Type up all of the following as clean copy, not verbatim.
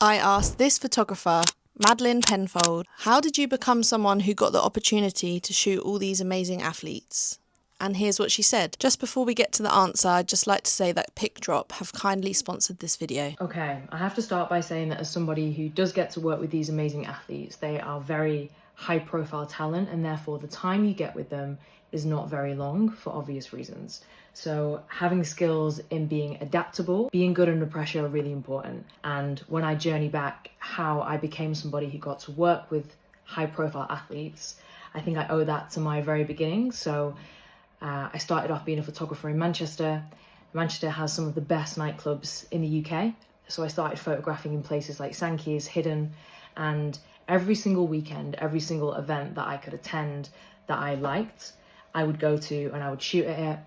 I asked this photographer, Madeline Penfold, how did you become someone who got the opportunity to shoot all these amazing athletes? And here's what she said. Just before we get to the answer, I'd just like to say that picdrop have kindly sponsored this video. Okay, I have to start by saying that as somebody who does get to work with these amazing athletes, they are very high profile talent, and therefore the time you get with them is not very long for obvious reasons. So having skills in being adaptable, being good under pressure are really important. And when I journey back how I became somebody who got to work with high profile athletes, I think I owe that to my very beginning. So I started off being a photographer in Manchester. Manchester has some of the best nightclubs in the UK. So I started photographing in places like Sankey's, Hidden, and every single weekend, every single event that I could attend that I liked, I would go to and I would shoot at it.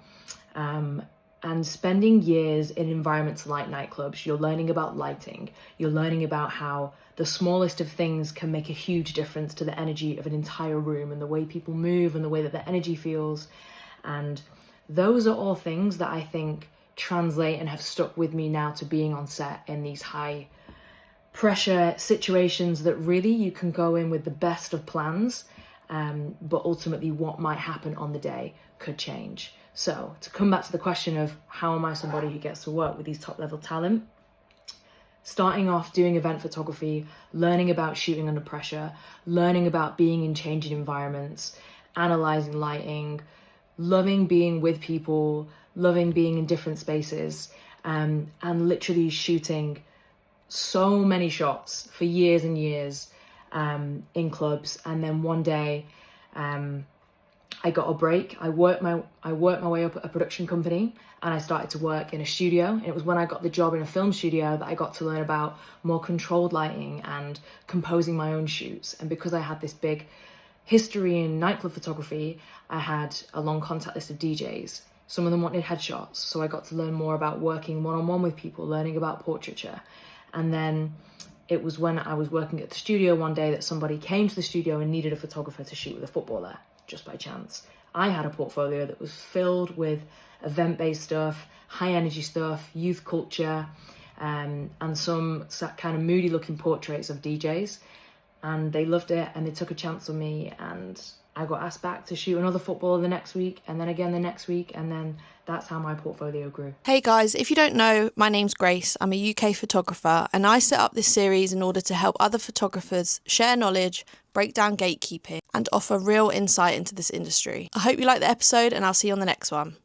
And spending years in environments like nightclubs, you're learning about lighting, you're learning about how the smallest of things can make a huge difference to the energy of an entire room and the way people move and the way that the energy feels. And those are all things that I think translate and have stuck with me now to being on set in these high pressure situations that really you can go in with the best of plans, but ultimately what might happen on the day could change. So to come back to the question of how am I somebody who gets to work with these top level talent, starting off doing event photography, learning about shooting under pressure, learning about being in changing environments, analyzing lighting, loving being with people, loving being in different spaces, and literally shooting so many shots for years and years in clubs. And then one day I got a break. I worked my way up at a production company and I started to work in a studio. And it was when I got the job in a film studio that I got to learn about more controlled lighting and composing my own shoots. And because I had this big history in nightclub photography, I had a long contact list of DJs. Some of them wanted headshots, so I got to learn more about working one-on-one with people, learning about portraiture. And then it was when I was working at the studio one day that somebody came to the studio and needed a photographer to shoot with a footballer, just by chance. I had a portfolio that was filled with event-based stuff, high-energy stuff, youth culture, and some kind of moody-looking portraits of DJs. And they loved it and they took a chance on me, and I got asked back to shoot another footballer the next week, and then again the next week, and then that's how my portfolio grew. Hey guys, if you don't know, my name's Grace. I'm a UK photographer and I set up this series in order to help other photographers share knowledge, break down gatekeeping and offer real insight into this industry. I hope you like the episode and I'll see you on the next one.